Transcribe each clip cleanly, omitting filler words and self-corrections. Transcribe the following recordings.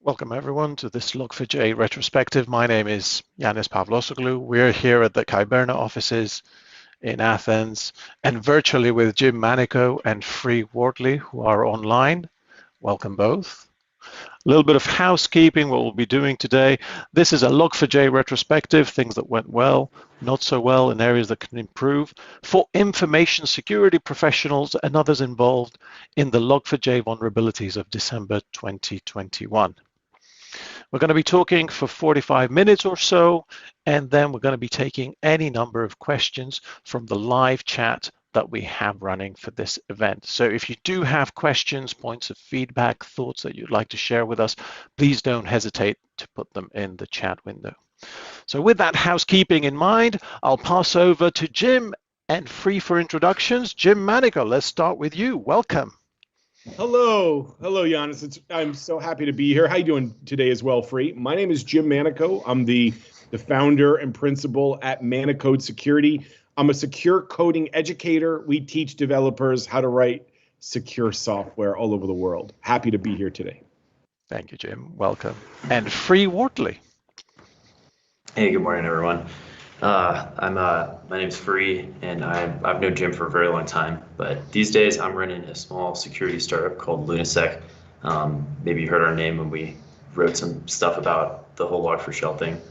Welcome everyone to this Log4j Retrospective. My name is Yiannis Pavlosoglou. We're here at the Kiberna offices in Athens and virtually with Jim Manico and Free Wortley, who are online. Welcome both. A little bit of housekeeping, what we'll be doing today. This is a Log4j retrospective, things that went well, not so well, in areas that can improve, for information security professionals and others involved in the Log4j vulnerabilities of December 2021. We're going to be talking for 45 minutes or so, and then we're going to be taking any number of questions from the live chat that we have running for this event. So if you do have questions, points of feedback, thoughts that you'd like to share with us, please don't hesitate to put them in the chat window. So with that housekeeping in mind, I'll pass over to Jim and Free for introductions. Jim Manico, let's start with you. Welcome. Hello, Yiannis. I'm so happy to be here. How you doing today as well, Free? My name is Jim Manico. I'm the founder and principal at Manicode Security. I'm a secure coding educator. We teach developers how to write secure software all over the world. Happy to be here today. Thank you, Jim. Welcome. And Free Wortley. Hey, good morning, everyone. My name's Free, and I've known Jim for a very long time, but these days I'm running a small security startup called LunaSec. Maybe you heard our name when we wrote some stuff about the whole Log4Shell thing.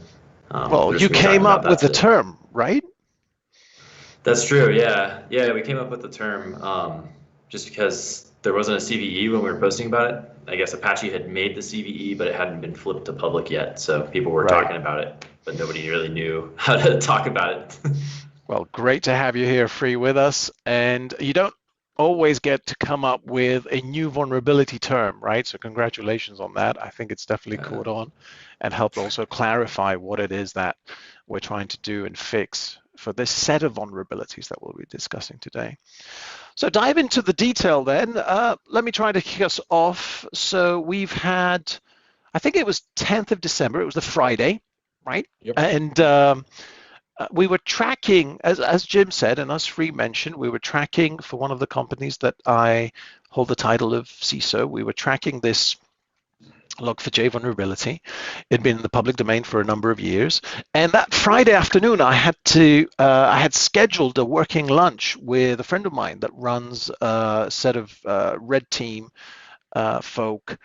Well, you came up with the term, right? That's true, yeah. Yeah, we came up with the term just because there wasn't a CVE when we were posting about it. I guess Apache had made the CVE, but it hadn't been flipped to public yet, so people were talking about it, but nobody really knew how to talk about it. Well, great to have you here, Free, with us. And you don't always get to come up with a new vulnerability term, right? So congratulations on that. I think it's definitely caught on and helped also clarify what it is that we're trying to do and fix for this set of vulnerabilities that we'll be discussing today. So dive into the detail then. Let me try to kick us off. So we've had, I think it was 10th of December, it was the Friday, right? Yep. And we were tracking, as Jim said, and as Free mentioned, we were tracking for one of the companies that I hold the title of CISO. We were tracking this Log4j vulnerability. It'd been in the public domain for a number of years. And that Friday afternoon, I had scheduled a working lunch with a friend of mine that runs a set of red team folk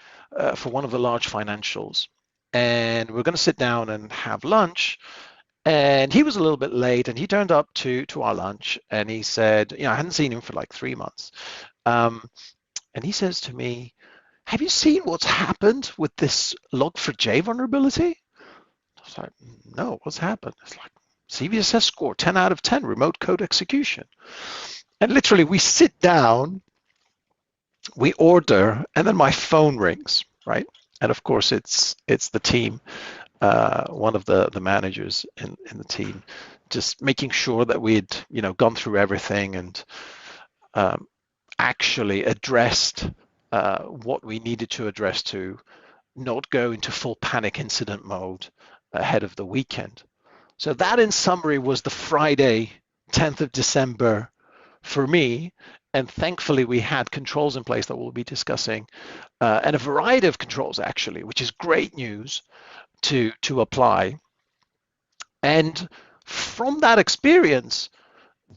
for one of the large financials. And we're going to sit down and have lunch. And he was a little bit late, and he turned up to our lunch, and he said, I hadn't seen him for like 3 months. And he says to me, have you seen what's happened with this Log4j vulnerability? I was like, no, what's happened? It's like CVSS score, 10 out of 10, remote code execution. And literally we sit down, we order, and then my phone rings, right? And of course it's the team, one of the managers in the team, just making sure that we'd gone through everything and actually addressed what we needed to address to not go into full panic incident mode ahead of the weekend. So that in summary was the Friday, 10th of December for me. And thankfully we had controls in place that we'll be discussing and a variety of controls actually, which is great news to apply. And from that experience,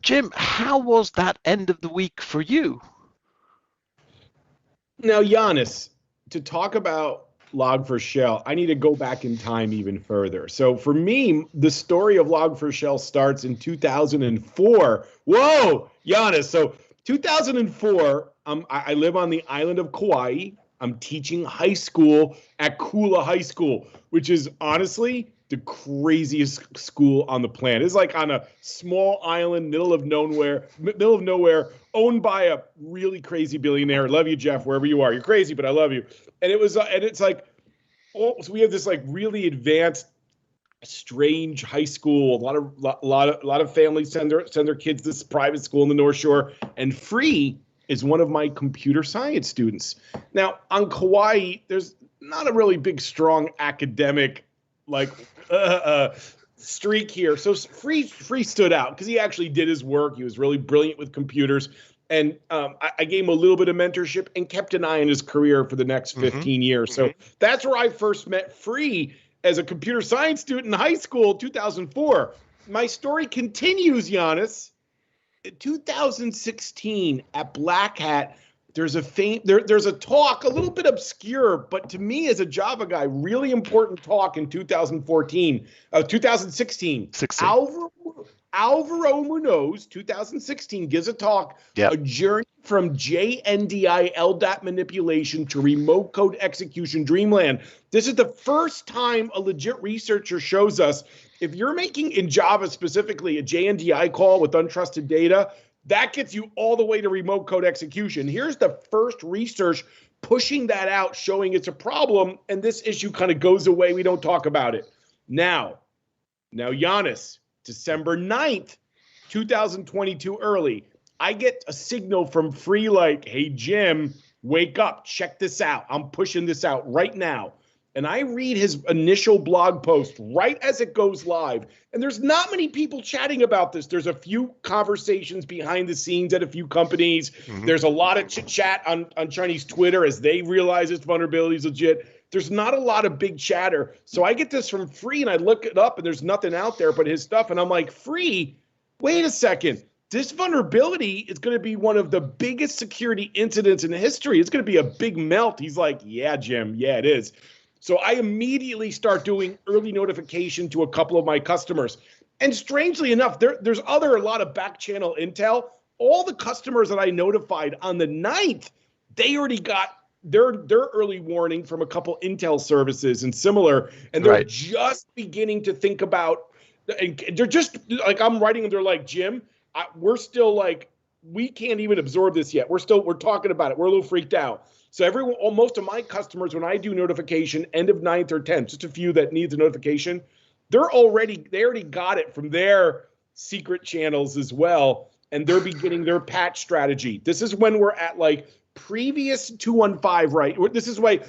Jim, how was that end of the week for you? Now, Yiannis, to talk about Log4Shell, I need to go back in time even further. So for me, the story of Log4Shell starts in 2004. Whoa, Yiannis. So 2004, I live on the island of Kauai. I'm teaching high school at Kula High School, which is honestly the craziest school on the planet. It's like on a small island, middle of nowhere, owned by a really crazy billionaire. Love you, Jeff, wherever you are. You're crazy, but I love you. And it's like, so we have this like really advanced, strange high school. A lot of families send their kids to this private school in the North Shore, and Free is one of my computer science students. Now on Kauai, there's not a really big, strong academic streak here. So Free stood out because he actually did his work. He was really brilliant with computers. And I gave him a little bit of mentorship and kept an eye on his career for the next 15 years. So that's where I first met Free as a computer science student in high school, 2004. My story continues, Yiannis. In 2016 at Blackhat, there's a talk, a little bit obscure, but to me as a Java guy, really important talk in 2016. Alvaro Munoz, 2016, gives a talk, a journey from JNDI LDAP manipulation to remote code execution dreamland. This is the first time a legit researcher shows us if you're making in Java specifically a JNDI call with untrusted data, that gets you all the way to remote code execution. Here's the first research pushing that out, showing it's a problem, and this issue kind of goes away. We don't talk about it. Now, Yiannis, December 9th, 2022 early, I get a signal from Free like, hey, Jim, wake up, check this out. I'm pushing this out right now. And I read his initial blog post right as it goes live. And there's not many people chatting about this. There's a few conversations behind the scenes at a few companies. There's a lot of chit-chat on Chinese Twitter as they realize this vulnerability is legit. There's not a lot of big chatter. So I get this from Free, and I look it up, and there's nothing out there but his stuff. And I'm like, Free, wait a second. This vulnerability is going to be one of the biggest security incidents in history. It's going to be a big melt. He's like, yeah, Jim, yeah, it is. So I immediately start doing early notification to a couple of my customers. And strangely enough, there's a lot of back channel intel. All the customers that I notified on the 9th, they already got their early warning from a couple intel services and similar. And they're just beginning to think about, and they're just like, I'm writing and they're like, Jim, we're still like, we can't even absorb this yet. We're talking about it. We're a little freaked out. So most of my customers, when I do notification end of 9th or 10th, just a few that needs a notification, they already got it from their secret channels as well, and they're beginning their patch strategy. This is when we're at like previous 215, right? This is right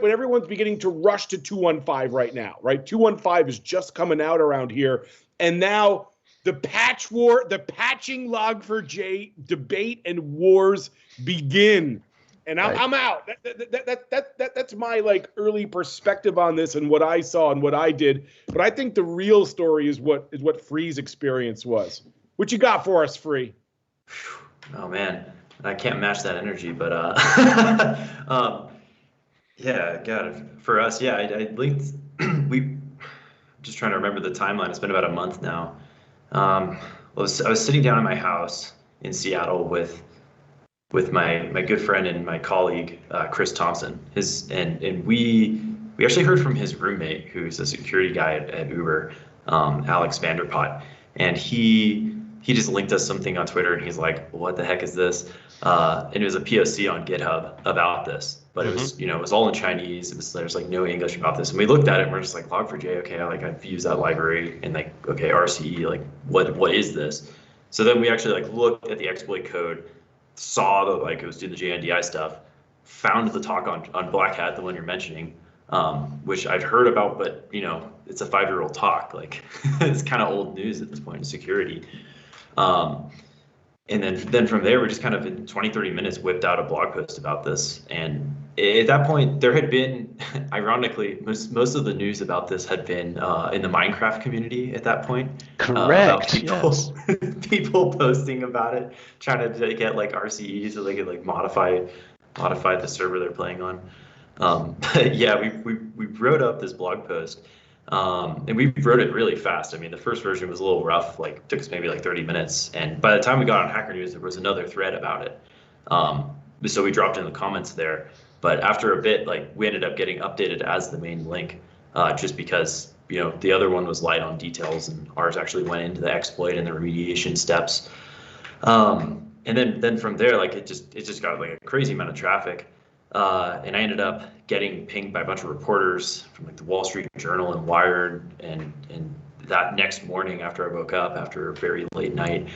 when everyone's beginning to rush to 215 right now, right? 215 is just coming out around here, and now the patching Log4j debate and wars begin. And I'm out. That's my like early perspective on this and what I saw and what I did. But I think the real story is what Free's experience was. What you got for us, Free? Oh man, I can't match that energy. But yeah, God, for us, yeah, I linked. Just trying to remember the timeline. It's been about a month now. I was sitting down in my house in Seattle with my good friend and my colleague, Chris Thompson. And we actually heard from his roommate, who's a security guy at Uber, Alex Vanderpot. And he just linked us something on Twitter, and he's like, what the heck is this? And it was a POC on GitHub about this, but it was, it was all in Chinese. There's like no English about this. And we looked at it and we're just like, Log4j, okay, I've used that library, and like, okay, RCE, like what is this? So then we actually like looked at the exploit code, saw that like it was doing the JNDI stuff, found the talk on Blackhat, the one you're mentioning, which I'd heard about, but it's a 5-year-old talk. Like it's kind of old news at this point in security. And then from there, we just kind of in 20-30 minutes whipped out a blog post about this. And at that point, there had been, ironically, most of the news about this had been in the Minecraft community at that point. Correct. People posting about it, trying to get like RCE so they could like modify the server they're playing on. But yeah, we wrote up this blog post. And we wrote it really fast. I mean, the first version was a little rough, like took us maybe like 30 minutes. And by the time we got on Hacker News, there was another thread about it. So we dropped in the comments there. But after a bit, like we ended up getting updated as the main link, just because, the other one was light on details and ours actually went into the exploit and the remediation steps. And then from there, like it just got like a crazy amount of traffic. And I ended up getting pinged by a bunch of reporters from like the Wall Street Journal and Wired, and that next morning after I woke up after a very late night,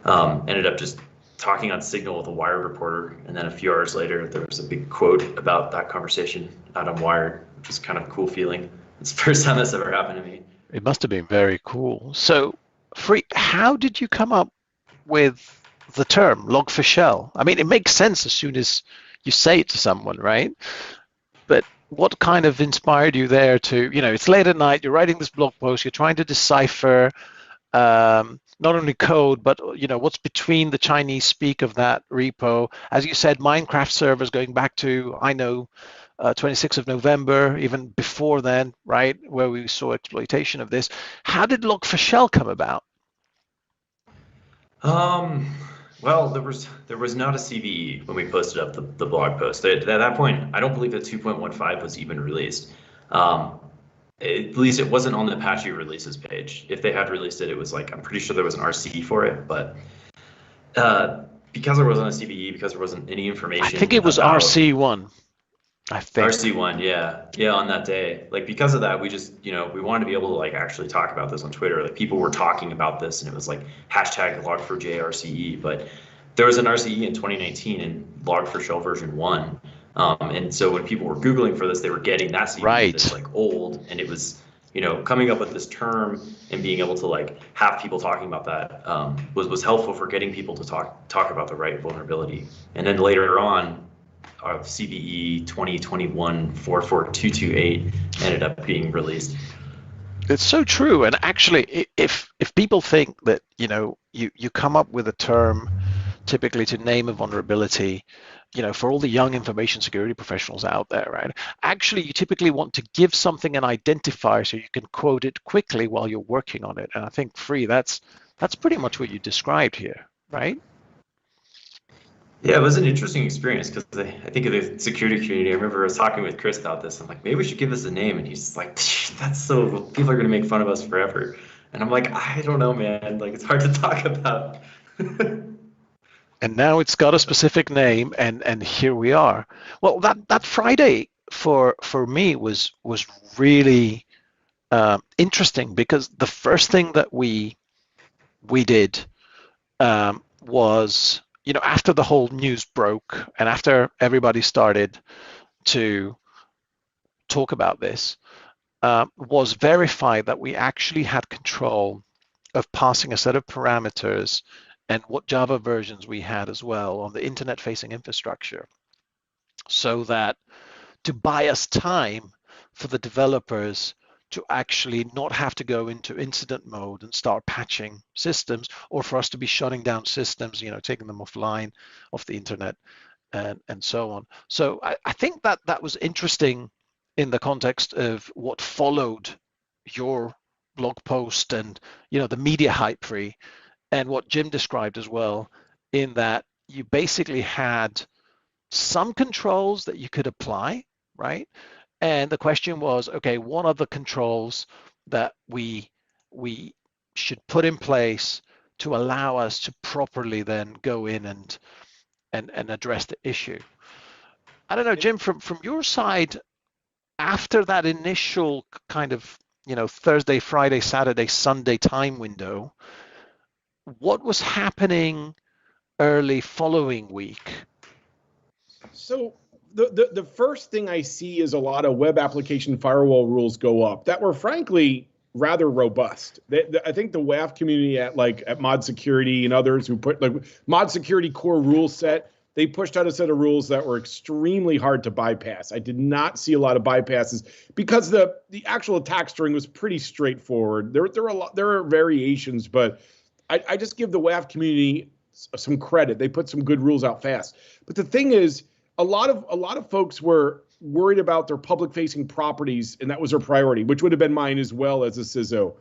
ended up just talking on Signal with a Wired reporter, and then a few hours later there was a big quote about that conversation out on Wired, which is kind of a cool feeling. It's the first time that's ever happened to me. It must have been very cool. So, Free, how did you come up with the term Log4Shell? I mean, it makes sense as soon as you say it to someone, right? But what kind of inspired you there to, it's late at night, you're writing this blog post, you're trying to decipher not only code, but what's between the Chinese speak of that repo. As you said, Minecraft servers going back to, 26th of November, even before then, right, where we saw exploitation of this. How did Log4Shell come about? Well, there was not a CVE when we posted up the blog post. At that point, I don't believe that 2.15 was even released. At least it wasn't on the Apache releases page. If they had released it, it was like, I'm pretty sure there was an RC for it, but because there wasn't a CVE, because there wasn't any information. I think it was RC1. I think RC1, yeah, on that day. Like, because of that, we just, we wanted to be able to like actually talk about this on Twitter. Like, people were talking about this, and it was like hashtag Log4j RCE. But there was an RCE in 2019 in Log4Shell version 1. And so when people were Googling for this, they were getting that CVE that's like old, and it was, coming up with this term and being able to like have people talking about that was helpful for getting people to talk about the right vulnerability. And then later on, CVE 2021-44228 ended up being released. It's so true. And actually, if people think that you come up with a term typically to name a vulnerability, for all the young information security professionals out there, right? Actually, you typically want to give something an identifier so you can quote it quickly while you're working on it. And I think, Free, that's pretty much what you described here, right? Yeah, it was an interesting experience because I think of the security community. I remember I was talking with Chris about this. I'm like, maybe we should give this a name. And he's like, that's so, people are going to make fun of us forever. And I'm like, I don't know, man. Like, it's hard to talk about. And now it's got a specific name, and here we are. Well, that Friday for me was really interesting, because the first thing that we did was, after the whole news broke and after everybody started to talk about this, was verify that we actually had control of passing a set of parameters and what Java versions we had as well on the internet-facing infrastructure, so that to buy us time for the developers to actually not have to go into incident mode and start patching systems, or for us to be shutting down systems, taking them offline, off the internet, and so on. So I think that was interesting in the context of what followed your blog post and the media hype, Free, and what Jim described as well, in that you basically had some controls that you could apply, right? And the question was, okay, what are the controls that we should put in place to allow us to properly then go in and address the issue? I don't know, Jim, from your side, after that initial kind of Thursday, Friday, Saturday, Sunday time window, what was happening early following week? So the first thing I see is a lot of web application firewall rules go up that were frankly rather robust. I think the WAF community at Mod Security and others who put like Mod Security core rule set, they pushed out a set of rules that were extremely hard to bypass. I did not see a lot of bypasses because the actual attack string was pretty straightforward. There are variations, but I just give the WAF community some credit. They put some good rules out fast. But the thing is, a lot of folks were worried about their public-facing properties, and that was their priority, which would have been mine as well as a CISO.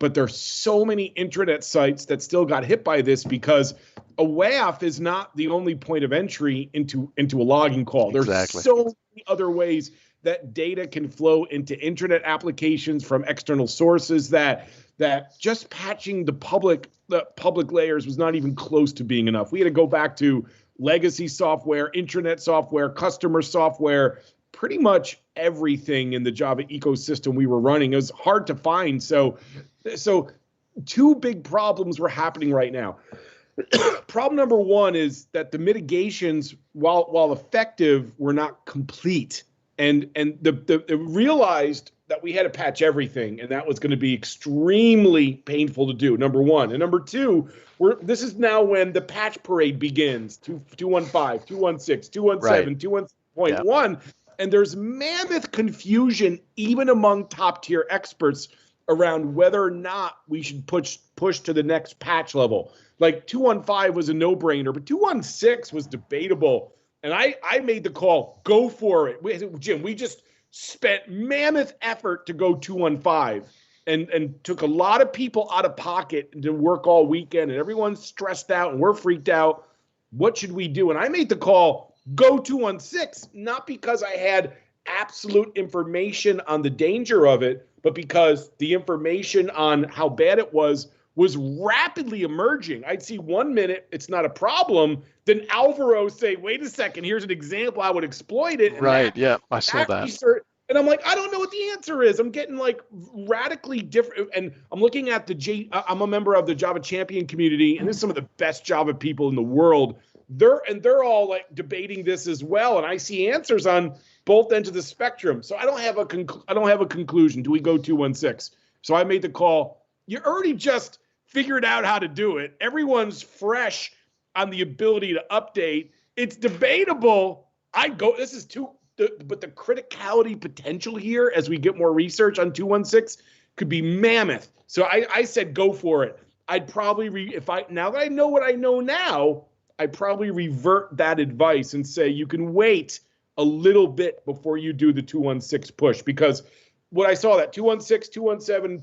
But there's so many intranet sites that still got hit by this, because a WAF is not the only point of entry into a logging call. There's so many other ways that data can flow into intranet applications from external sources that just patching the public layers was not even close to being enough. We had to go back to legacy software, intranet software, customer software, pretty much everything in the Java ecosystem we were running. It was hard to find. So two big problems were happening right now. Problem number one is that the mitigations, while effective, were not complete. And the realized that we had to patch everything, and that was going to be extremely painful to do, number one. And number two, this is now when the patch parade begins, 215, 216, 217, 217.1, and there's mammoth confusion even among top-tier experts around whether or not we should push to the next patch level. Like 215 was a no-brainer, but 216 was debatable. And I made the call, go for it. Jim, we just spent mammoth effort to go 215 and took a lot of people out of pocket to work all weekend, and everyone's stressed out and we're freaked out. What should we do? And I made the call, go 216, not because I had absolute information on the danger of it, but because the information on how bad it was rapidly emerging. I'd see 1 minute, it's not a problem. Then Alvaro say, wait a second, here's an example I would exploit it. Right, yeah, I saw that. Research, and I'm like, I don't know what the answer is. I'm getting like radically different. And I'm looking at I'm a member of the Java Champion community, and this is some of the best Java people in the world. They're all like debating this as well. And I see answers on both ends of the spectrum. So I don't have a conclusion. Do we go 216? So I made the call. You already just figured out how to do it. Everyone's fresh on the ability to update. It's debatable. This is but the criticality potential here as we get more research on 216 could be mammoth. So I said, go for it. I'd probably, now that I know what I know now, I'd probably revert that advice and say, you can wait a little bit before you do the 216 push, because what I saw, that 216, 217, and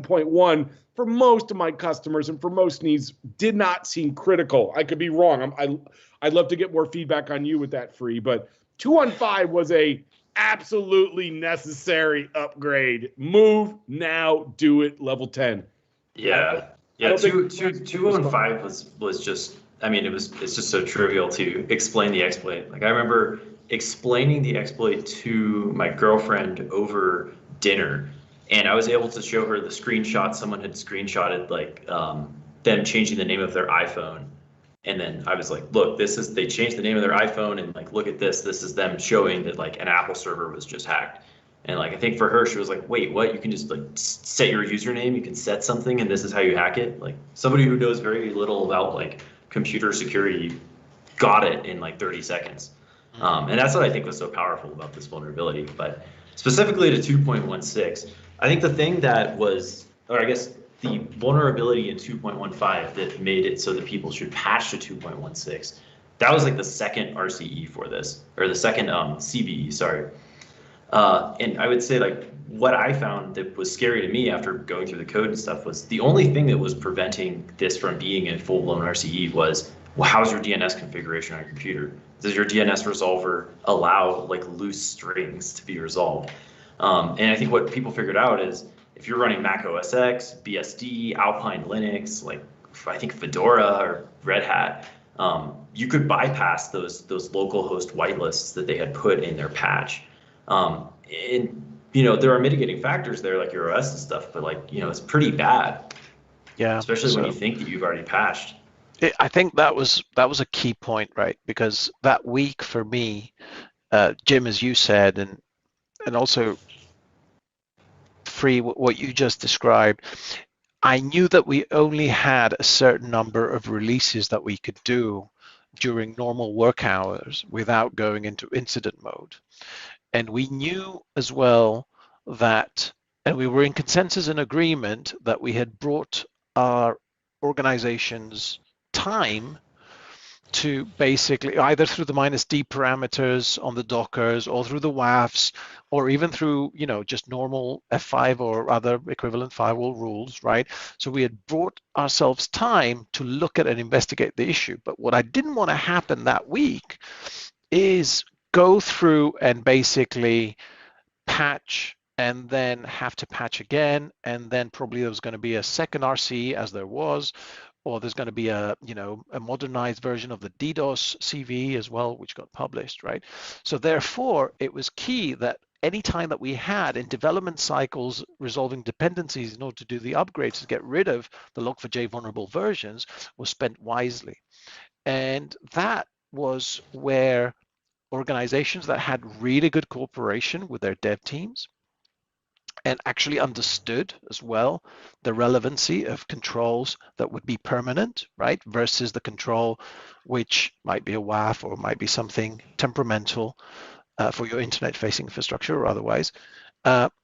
217.1 for most of my customers and for most needs did not seem critical. I could be wrong. I'd love to get more feedback on you with that, Free, but 215 was a absolutely necessary upgrade. Move now, do it, level 10. Yeah. 215 was just, I mean, it's just so trivial to explain the exploit. Like I remember explaining the exploit to my girlfriend over dinner, and I was able to show her the screenshot someone had screenshotted, like them changing the name of their iPhone. And then I was like, look, they changed the name of their iPhone, and like, look at this is them showing that like an Apple server was just hacked. And like, I think for her, she was like, wait, what? You can just like set your username, you can set something, and this is how you hack it? Like somebody who knows very little about like computer security got it in like 30 seconds. And that's what I think was so powerful about this vulnerability. But specifically to 2.16, I think the thing that was, or I guess the vulnerability in 2.15 that made it so that people should patch to 2.16, that was like the second RCE for this, or the second CVE, sorry. And I would say like what I found that was scary to me after going through the code and stuff was the only thing that was preventing this from being a full-blown RCE was, well, how's your DNS configuration on your computer? Does your DNS resolver allow like loose strings to be resolved? And I think what people figured out is if you're running Mac OS X, BSD, Alpine Linux, like I think Fedora or Red Hat, you could bypass those local host whitelists that they had put in their patch. And there are mitigating factors there like your OS and stuff, but like it's pretty bad. Yeah. Especially when you think that you've already patched. I think that was a key point, right? Because that week for me, Jim, as you said, and also Free, what you just described, I knew that we only had a certain number of releases that we could do during normal work hours without going into incident mode. And we knew as well that, and we were in consensus and agreement that we had brought our organization's time to basically either through the -d parameters on the Dockers or through the WAFs or even through just normal F5 or other equivalent firewall rules, right? So we had brought ourselves time to look at and investigate the issue. But what I didn't want to happen that week is go through and basically patch and then have to patch again, and then probably there was going to be a second RCE as there was, or there's going to be a modernized version of the DDoS CV as well, which got published, right? So therefore, it was key that any time that we had in development cycles resolving dependencies in order to do the upgrades to get rid of the Log4j vulnerable versions was spent wisely. And that was where organizations that had really good cooperation with their dev teams and actually understood as well the relevancy of controls that would be permanent, right, versus the control which might be a WAF or might be something temperamental for your internet-facing infrastructure or otherwise,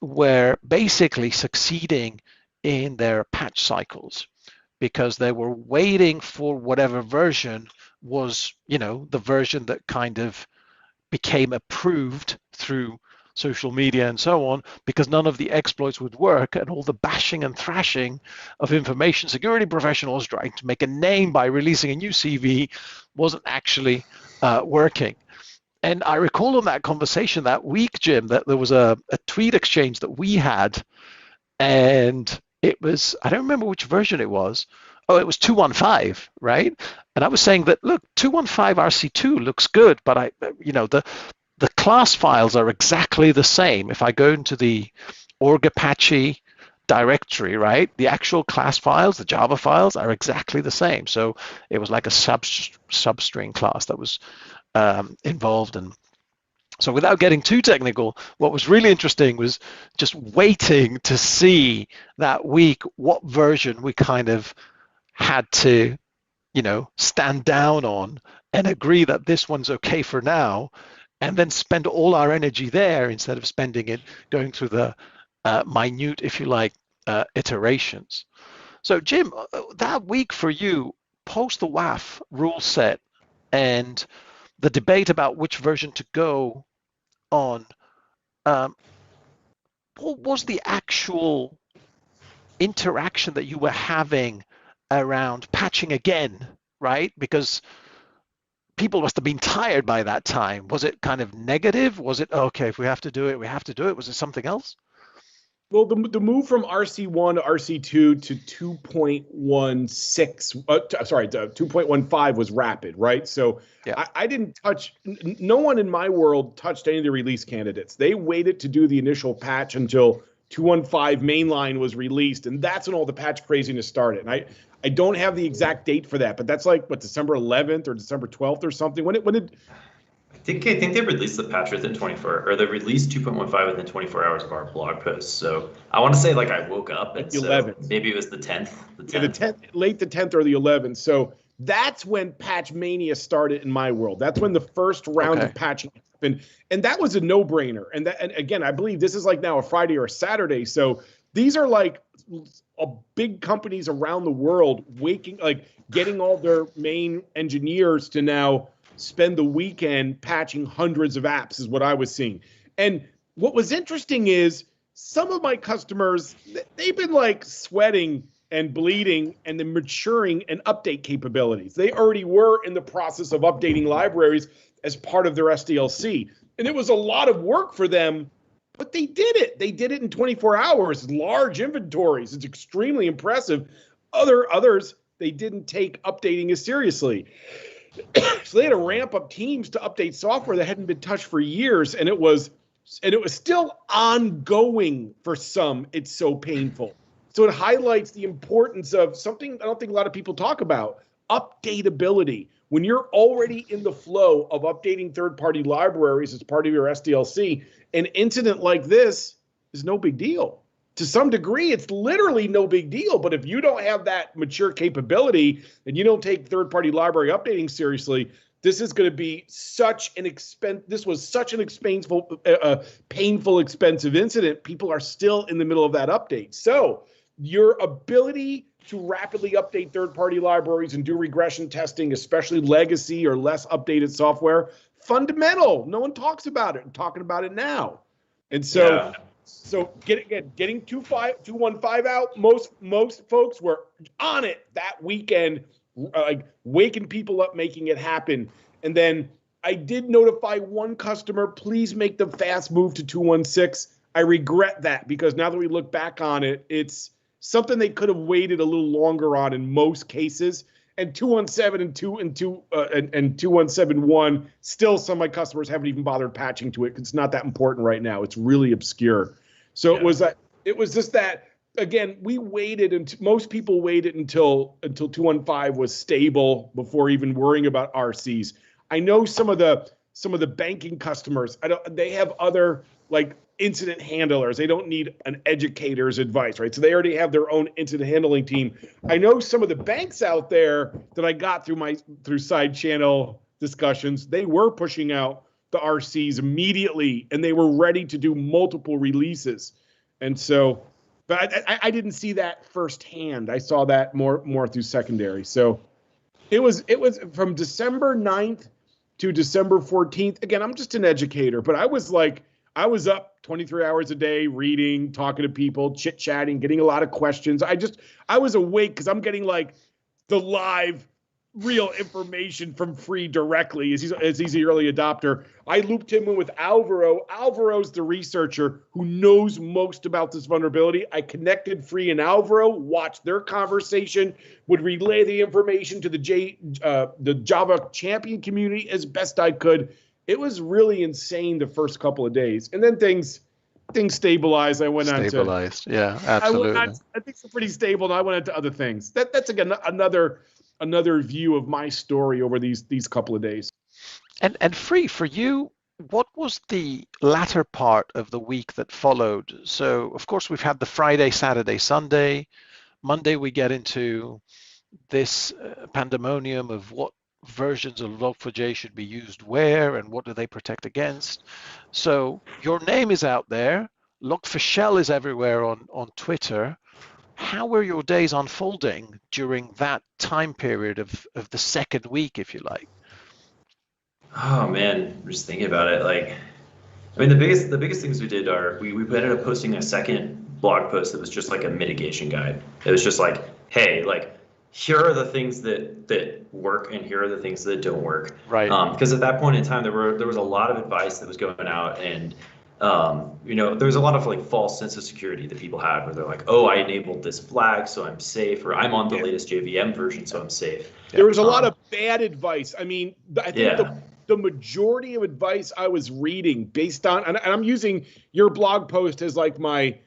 were basically succeeding in their patch cycles because they were waiting for whatever version was, the version that kind of became approved through social media and so on, because none of the exploits would work, and all the bashing and thrashing of information security professionals trying to make a name by releasing a new CV wasn't actually working. And I recall on that conversation that week, Jim, that there was a tweet exchange that we had, and it was, I don't remember which version it was. Oh, it was 215, right? And I was saying that, look, 215 RC2 looks good, but the class files are exactly the same. If I go into the org Apache directory, right, the actual class files, the Java files, are exactly the same. So it was like a substring class that was involved. And so without getting too technical, what was really interesting was just waiting to see that week what version we kind of had to, stand down on and agree that this one's okay for now, and then spend all our energy there instead of spending it going through the minute, if you like, iterations. So Jim, that week for you, post the WAF rule set and the debate about which version to go on, what was the actual interaction that you were having around patching again, right? Because people must have been tired by that time. Was it kind of negative? Was it, okay, if we have to do it, we have to do it? Was it something else? Well, the move from RC1 to RC2 to 2.16, to 2.15 was rapid, right? So yeah. I didn't touch, no one in my world touched any of the release candidates. They waited to do the initial patch until 2.15 mainline was released, and that's when all the patch craziness started. And I don't have the exact date for that, but that's like, what, December 11th or December 12th or something? When did I think they released the patch within 24, or they released 2.15 within 24 hours of our blog post. So I want to say like I woke up and so maybe it was the 10th. Yeah, the 10th, late the 10th or the 11th. So that's when patch mania started in my world. That's when the first round of patching happened, and that was a no-brainer. And again, I believe this is like now a Friday or a Saturday. So these are like big companies around the world getting all their main engineers to now spend the weekend patching hundreds of apps is what I was seeing. And what was interesting is some of my customers, they've been like sweating and bleeding and then maturing and update capabilities. They already were in the process of updating libraries as part of their SDLC. And it was a lot of work for them, but they did it. They did it in 24 hours, large inventories. It's extremely impressive. Others, they didn't take updating as seriously. So they had to ramp up teams to update software that hadn't been touched for years, and it was still ongoing for some. It's so painful. So it highlights the importance of something I don't think a lot of people talk about: updateability. When you're already in the flow of updating third-party libraries as part of your SDLC, an incident like this is no big deal. To some degree, it's literally no big deal. But if you don't have that mature capability and you don't take third-party library updating seriously, this is going to be such an This was such an painful, expensive incident. People are still in the middle of that update. So your ability to rapidly update third-party libraries and do regression testing, especially legacy or less updated software, fundamental. No one talks about it. I'm talking about it now. And so. Yeah. So getting 2.15 out, most folks were on it that weekend, like waking people up, making it happen. And then I did notify one customer, please make the fast move to 2.16. I regret that because now that we look back on it, it's something they could have waited a little longer on in most cases. And 2.17 and 2.171, still some of my customers haven't even bothered patching to it because it's not that important right now. It's really obscure. So yeah. It was just that, again, we waited, and most people waited until 2.15 was stable before even worrying about RCs. I know some of the banking customers, they have other like incident handlers. They don't need an educator's advice, right? So they already have their own incident handling team. I know some of the banks out there that I got through side channel discussions, they were pushing out the RCs immediately, and they were ready to do multiple releases. And so, but I didn't see that firsthand. I saw that more through secondary. So it was from December 9th to December 14th. Again, I'm just an educator, but I was up 23 hours a day reading, talking to people, chit-chatting, getting a lot of questions. I was awake because I'm getting like the live real information from Free directly as he's the early adopter. I looped him in with Alvaro. Alvaro's the researcher who knows most about this vulnerability. I connected Free and Alvaro, watched their conversation, would relay the information to the Java champion community as best I could. It was really insane the first couple of days. And then things stabilized. I went on to... Yeah, absolutely. I think it's pretty stable, and I went into other things. That's again another view of my story over these couple of days. And Free, for you, what was the latter part of the week that followed? So, of course, we've had the Friday, Saturday, Sunday. Monday, we get into this pandemonium of what versions of Log4j should be used where and what do they protect against. So your name is out there. Log4Shell is everywhere on Twitter. How were your days unfolding during that time period of the second week, if you like? Oh man, I'm just thinking about it. Like, I mean, the biggest things we did are we ended up posting a second blog post that was just like a mitigation guide. It was just like, hey, like, here are the things that work and here are the things that don't work. Right. Because at that point in time, there was a lot of advice that was going out, and there was a lot of like false sense of security that people had where they're like, oh, I enabled this flag, so I'm safe, or I'm on the latest JVM version, so I'm safe. There was a lot of bad advice. I mean, I think the majority of advice I was reading based on, and I'm using your blog post as like my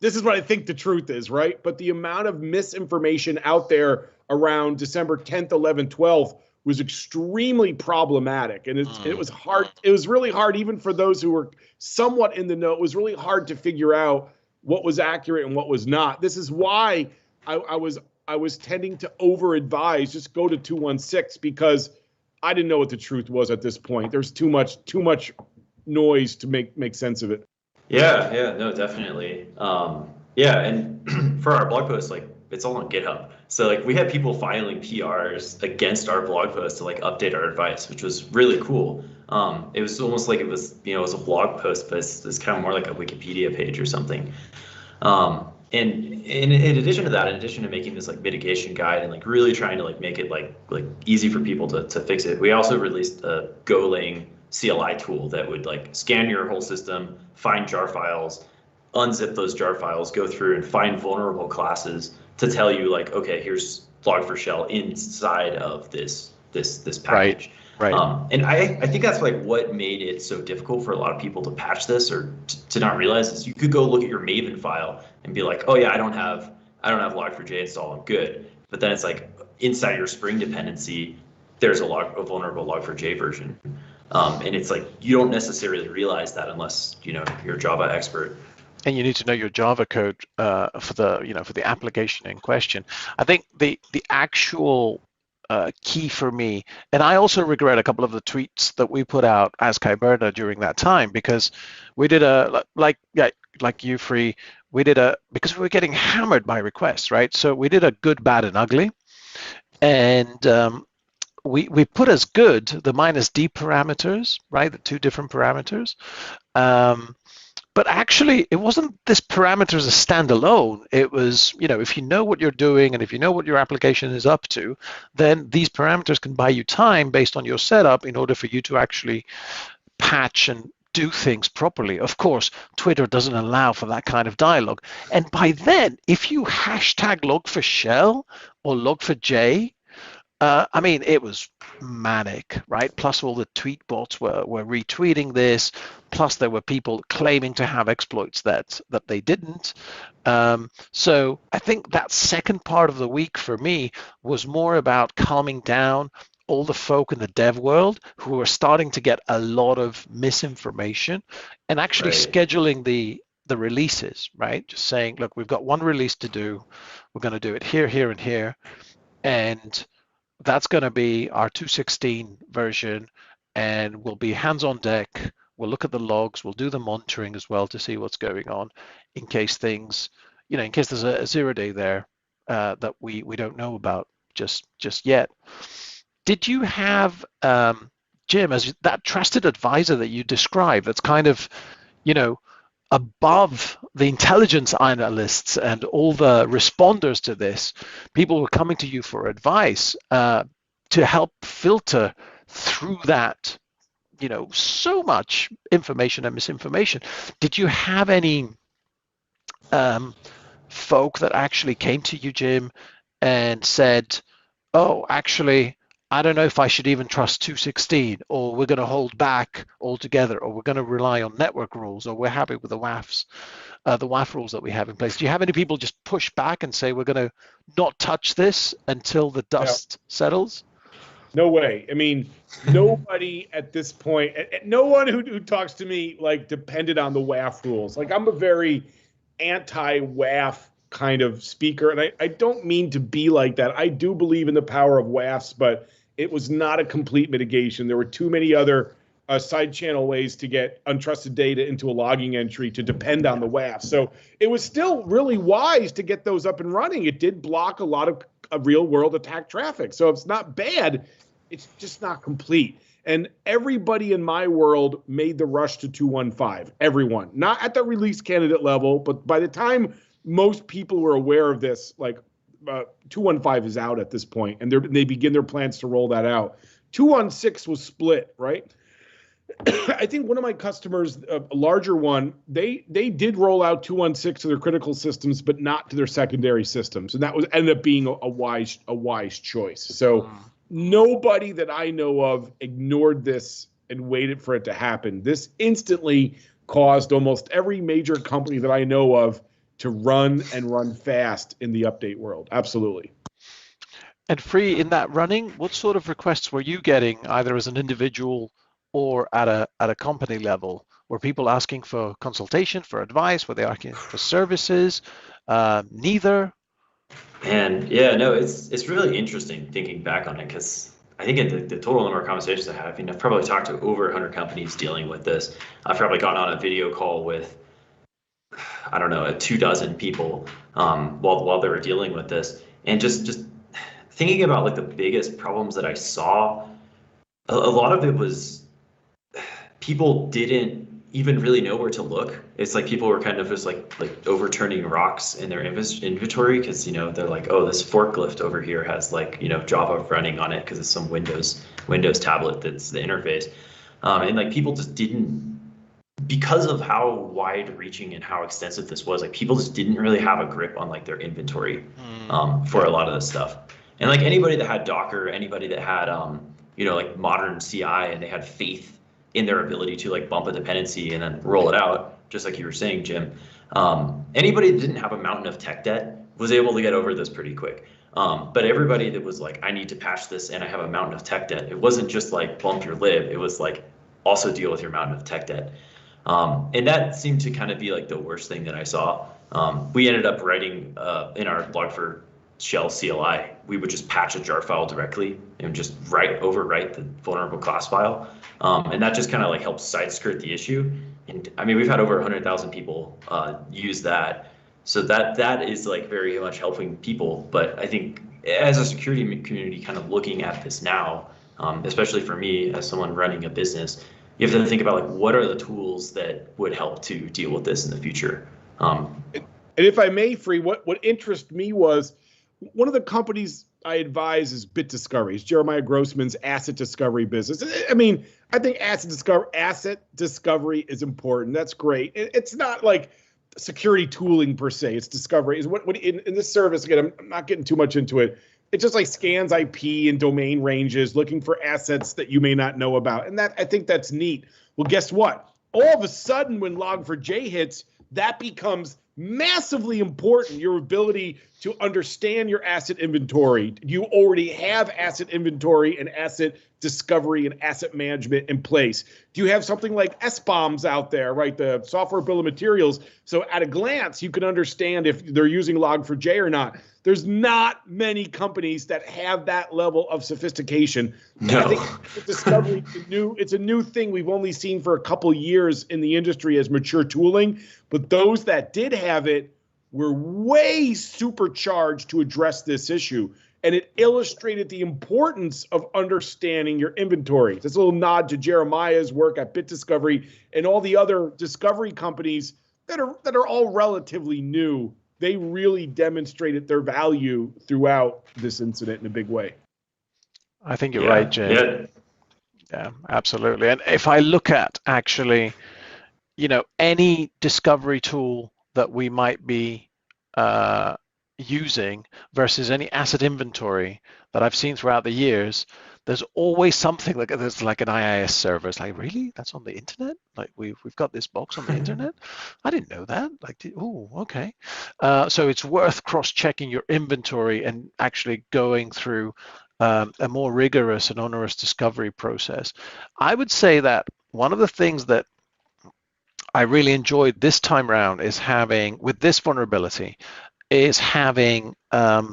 this is what I think the truth is, right? But the amount of misinformation out there around December 10th, 11th, 12th was extremely problematic. And it was hard. It was really hard, even for those who were somewhat in the know. It was really hard to figure out what was accurate and what was not. This is why I was tending to over-advise, just go to 216, because I didn't know what the truth was at this point. There's too much noise to make sense of it. Yeah, no, definitely. And for our blog post, like, it's all on GitHub. So like we had people filing PRs against our blog post to like update our advice, which was really cool. It was almost like it was a blog post, but it's kind of more like a Wikipedia page or something. And in addition to that, in addition to making this like mitigation guide and like really trying to like make it like easy for people to fix it, we also released a Golang CLI tool that would like scan your whole system, find jar files, unzip those jar files, go through and find vulnerable classes to tell you like, okay, here's Log4Shell inside of this package. Right. And I think that's like what made it so difficult for a lot of people to patch this or to not realize this. You could go look at your Maven file and be like, oh yeah, I don't have Log4j installed, I'm good. But then it's like inside your Spring dependency, there's a vulnerable Log4j version. And it's like you don't necessarily realize that unless you're a Java expert. And you need to know your Java code for the application in question. I think the actual key for me, and I also regret a couple of the tweets that we put out as Kiberna during that time, because we did like you, Free, because we were getting hammered by requests, right? So we did a good, bad, and ugly, and we put as good the -d parameters, right? The two different parameters. But actually, it wasn't this parameter as a standalone. It was, if you know what you're doing and if you know what your application is up to, then these parameters can buy you time based on your setup in order for you to actually patch and do things properly. Of course, Twitter doesn't allow for that kind of dialogue. And by then, if you hashtag Log4Shell or Log4j, I mean, it was manic, right? Plus all the tweet bots were retweeting this. Plus there were people claiming to have exploits that they didn't. So I think that second part of the week for me was more about calming down, all the folk in the dev world who are starting to get a lot of misinformation and actually scheduling the releases, right? Just saying, look, we've got one release to do. We're going to do it here, here, and here. And that's going to be our 2.16 version, and we'll be hands on deck. We'll look at the logs. We'll do the monitoring as well to see what's going on in case things, in case there's a 0-day there that we don't know about just yet. Did you have, Jim, as that trusted advisor that you described, that's kind of, above the intelligence analysts and all the responders to this, people were coming to you for advice to help filter through that, so much information and misinformation. Did you have any folk that actually came to you, Jim, and said, oh, actually, I don't know if I should even trust 2.16, or we're going to hold back altogether, or we're going to rely on network rules, or we're happy with the WAFs, the WAF rules that we have in place? Do you have any people just push back and say we're going to not touch this until the dust settles? No way. I mean, nobody at this point, no one who talks to me depended on the WAF rules. I'm a very anti-WAF kind of speaker, and I don't mean to be like that. I do believe in the power of WAFs, but it was not a complete mitigation. There were too many other side channel ways to get untrusted data into a logging entry to depend on the WAF. So it was still really wise to get those up and running. It did block a lot of real world attack traffic. So it's not bad. It's just not complete. And everybody in my world made the rush to 2.15. Everyone, not at the release candidate level, but by the time most people were aware of this, 2.15 is out at this point, and they begin their plans to roll that out. 2.16 was split, right? I think one of my customers, a larger one, they did roll out 2.16 to their critical systems, but not to their secondary systems, and that ended up being a wise choice. So nobody that I know of ignored this and waited for it to happen. This instantly caused almost every major company that I know of to run fast in the update world. Absolutely. And Free, in that running, what sort of requests were you getting, either as an individual or at a company level? Were people asking for consultation, for advice? Were they asking for services? Neither? And yeah, no, it's really interesting thinking back on it, because I think in the total number of conversations I have, I've probably talked to over 100 companies dealing with this. I've probably gotten on a video call with, I don't know, 24 people while they were dealing with this, and just thinking about the biggest problems that I saw. A lot of it was people didn't even really know where to look. It's people were kind of just like overturning rocks in their inventory, because they're like, oh, this forklift over here has Java running on it because it's some Windows tablet that's the interface, and people just didn't, because of how wide-reaching and how extensive this was, people just didn't really have a grip on their inventory for a lot of this stuff. And anybody that had Docker, anybody that had modern CI, and they had faith in their ability to bump a dependency and then roll it out, just like you were saying, Jim. Anybody that didn't have a mountain of tech debt was able to get over this pretty quick. But everybody that was I need to patch this and I have a mountain of tech debt, it wasn't just bump your lib, it was also deal with your mountain of tech debt. And that seemed to kind of be the worst thing that I saw. We ended up writing in our Log4Shell CLI, we would just patch a jar file directly and just overwrite the vulnerable class file. And that just kind of helps side skirt the issue. And I mean, we've had over 100,000 people use that. So that is very much helping people. But I think as a security community kind of looking at this now, especially for me as someone running a business, you have to think about what are the tools that would help to deal with this in the future. And if I may, Free, what interested me was one of the companies I advise is Bit Discovery. It's Jeremiah Grossman's asset discovery business. I mean, I think asset discovery is important. That's great. It's not security tooling per se. It's discovery. Is what in this service, again, I'm not getting too much into it. It just scans IP and domain ranges, looking for assets that you may not know about. And I think that's neat. Well, guess what? All of a sudden, when Log4j hits, that becomes massively important. Your ability to understand your asset inventory. You already have asset inventory and asset discovery and asset management in place. Do you have something like SBOMs out there, right? The software bill of materials. So at a glance, you can understand if they're using Log4j or not. There's not many companies that have that level of sophistication. No. I think discovery it's a new thing we've only seen for a couple years in the industry as mature tooling, but those that did have it were way supercharged to address this issue. And it illustrated the importance of understanding your inventory. That's a little nod to Jeremiah's work at BitDiscovery and all the other discovery companies that are all relatively new. They really demonstrated their value throughout this incident in a big way. I think you're right, Jim. Yeah. Yeah, absolutely. And if I look at actually, any discovery tool that we might be using versus any asset inventory that I've seen throughout the years, there's always something like there's like an IIS server. It's like, really? That's on the internet? Like we've got this box on the internet? I didn't know that. Like, oh, okay. So it's worth cross-checking your inventory and actually going through a more rigorous and onerous discovery process. I would say that one of the things that I really enjoyed this time around is having, with this vulnerability, is having a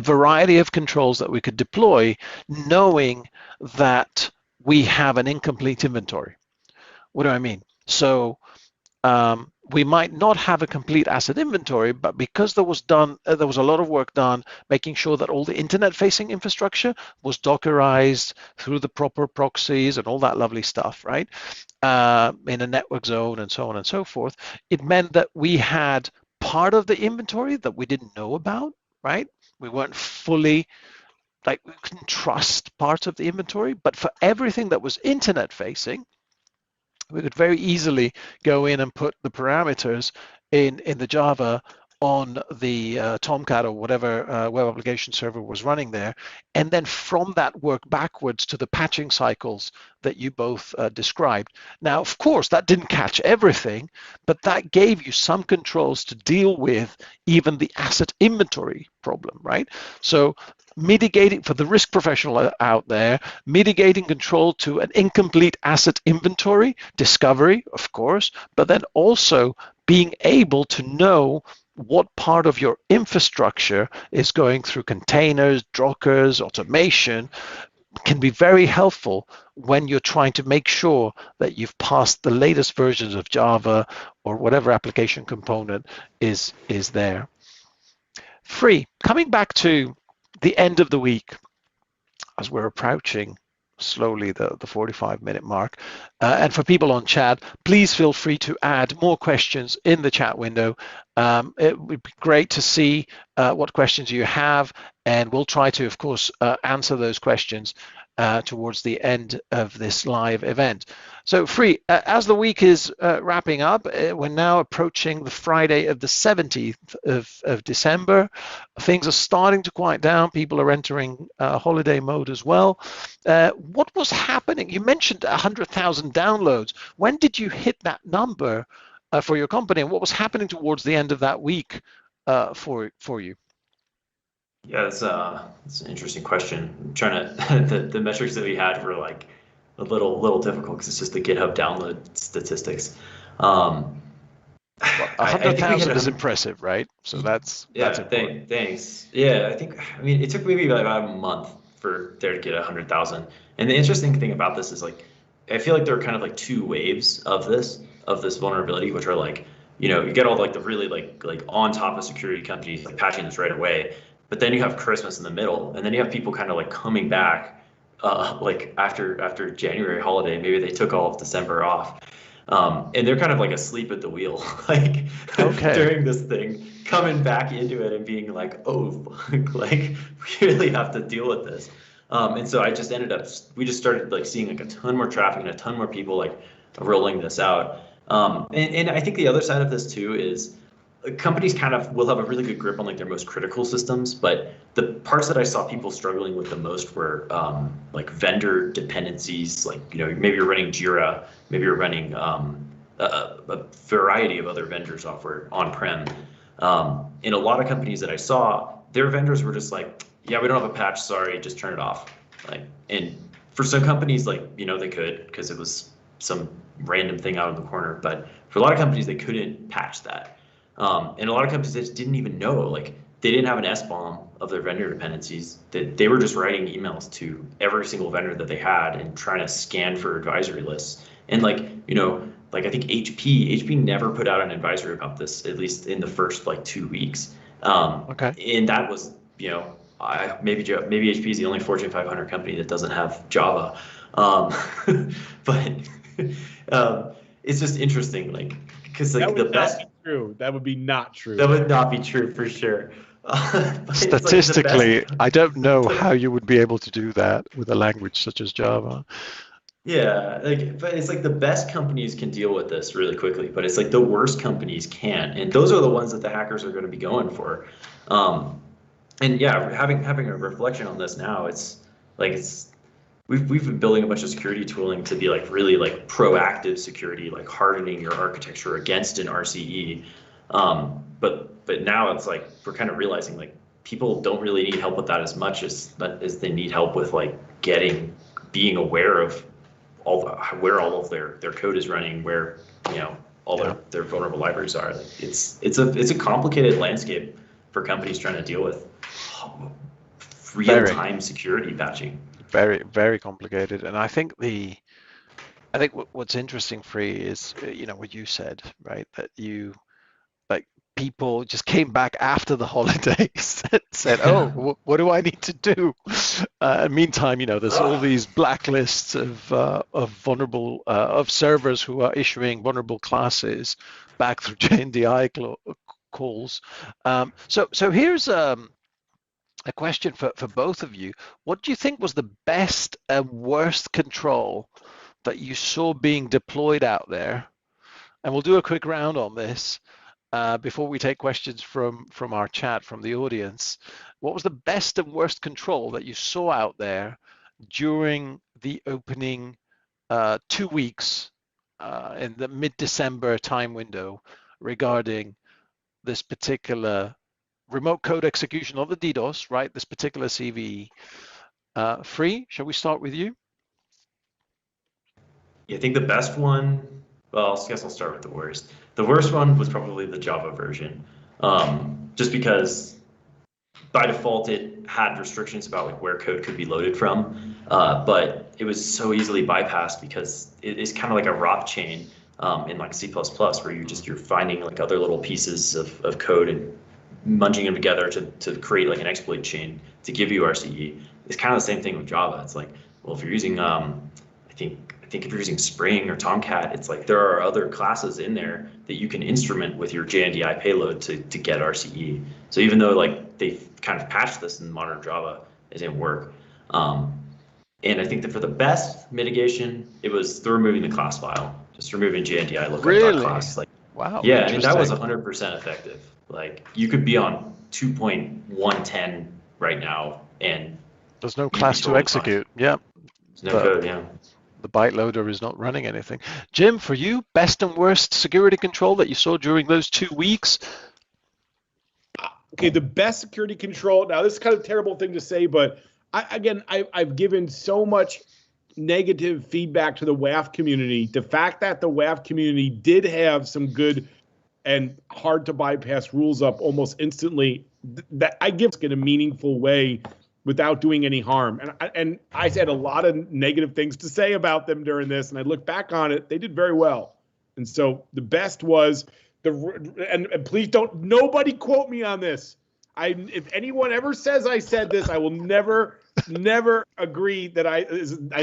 variety of controls that we could deploy, knowing that we have an incomplete inventory. What do I mean? So we might not have a complete asset inventory, but because there was a lot of work done making sure that all the internet-facing infrastructure was Dockerized through the proper proxies and all that lovely stuff, right? In a network zone and so on and so forth. It meant that we had part of the inventory that we didn't know about, right? We weren't fully, we couldn't trust parts of the inventory, but for everything that was internet-facing, we could very easily go in and put the parameters in the Java on the Tomcat or whatever web application server was running there. And then from that work backwards to the patching cycles that you both described. Now, of course, that didn't catch everything, but that gave you some controls to deal with even the asset inventory problem, right? So mitigating, for the risk professional out there, mitigating control to an incomplete asset inventory, discovery, of course, but then also being able to know what part of your infrastructure is going through containers, Dockers, automation, can be very helpful when you're trying to make sure that you've passed the latest versions of Java or whatever application component is there. Free, coming back to the end of the week, as we're approaching slowly the 45-minute mark. And for people on chat, please feel free to add more questions in the chat window. It would be great to see what questions you have, and we'll try to, of course, answer those questions towards the end of this live event. So Free, as the week is wrapping up, we're now approaching the Friday of the 17th of December. Things are starting to quiet down. People are entering holiday mode as well. What was happening? You mentioned 100,000 downloads. When did you hit that number for your company, and what was happening towards the end of that week for you? Yeah, that's an interesting question. I'm trying to the metrics that we had were like a little difficult because it's just the GitHub download statistics. 100,000 is impressive, right? So that's important. Thanks. Yeah, I mean it took maybe about a month for there to get 100,000. And the interesting thing about this is I feel like there are kind of like two waves of this vulnerability, which are you get all the really like on top of security companies patching this right away. But then you have Christmas in the middle, and then you have people kind of coming back, after January holiday. Maybe they took all of December off, and they're kind of asleep at the wheel, during this thing, coming back into it and being oh, we really have to deal with this. And so we just started seeing a ton more traffic and a ton more people rolling this out. And I think the other side of this too is, companies kind of will have a really good grip on their most critical systems, but the parts that I saw people struggling with the most were vendor dependencies. Maybe you're running Jira, maybe you're running a variety of other vendor software on-prem, In a lot of companies that I saw, their vendors were just like, yeah, we don't have a patch, sorry, just turn it off. Like, and for some companies, like, you know, they could because it was some random thing out of the corner. But for a lot of companies, they couldn't patch that. And a lot of companies they just didn't even know, like they didn't have an SBOM of their vendor dependencies. That they were just writing emails to every single vendor that they had and trying to scan for advisory lists. And like, you know, like I think HP never put out an advisory about this, at least in the first like 2 weeks. Okay. And that was, you know, maybe HP is the only Fortune 500 company that doesn't have Java. But it's just interesting, like, because like the best. True. That would be not true. That would not be true for sure. Statistically, I don't know how you would be able to do that with a language such as Java. Yeah, like, but it's like the best companies can deal with this really quickly, but it's like the worst companies can't, and those are the ones that the hackers are going to be going for. And yeah, having a reflection on this now, it's like we've been building a bunch of security tooling to be like really like proactive security, like hardening your architecture against an RCE. But now it's like we're kind of realizing like people don't really need help with that as much as they need help with like being aware of where all of their code is running, where, you know, all their vulnerable libraries are. Like it's a complicated landscape for companies trying to deal with real-time security patching. Very, very complicated. And I think what's interesting, Free, is, you know, what you said, right? That people just came back after the holidays and said, oh, what do I need to do? Meantime, you know, there's all these blacklists of vulnerable of servers who are issuing vulnerable classes back through JNDI calls. So here's a question for both of you. What do you think was the best and worst control that you saw being deployed out there? And we'll do a quick round on this before we take questions from our chat, from the audience. What was the best and worst control that you saw out there during the opening 2 weeks in the mid-December time window regarding this particular remote code execution of the DDoS, right? This particular CVE. Free, shall we start with you? Yeah, I think the best one, well, I guess I'll start with the worst. The worst one was probably the Java version, just because by default it had restrictions about like where code could be loaded from, but it was so easily bypassed because it is kind of like a ROP chain in like C++, where you're finding like other little pieces of code and munging them together to create like an exploit chain to give you RCE. It's kind of the same thing with Java. It's like, well, if you're using, I think if you're using Spring or Tomcat, it's like there are other classes in there that you can instrument with your JNDI payload to get RCE. So even though like they've kind of patched this in modern Java, it didn't work. And I think that for the best mitigation, it was removing the class file, just removing JNDI lookup.class. Like, wow. Yeah, I mean, that was 100% effective. Like you could be on 2.110 right now, and there's no class to execute. Fine. Yeah. There's no code. Yeah. The byte loader is not running anything. Jim, for you, best and worst security control that you saw during those 2 weeks? Okay, the best security control. Now, this is kind of a terrible thing to say, but I've given so much negative feedback to the WAF community. The fact that the WAF community did have some good and hard to bypass rules up almost instantly, that I give it in a meaningful way without doing any harm. And I had a lot of negative things to say about them during this, and I look back on it, they did very well. And so the best was and please nobody quote me on this. If anyone ever says I said this, I will never agree that I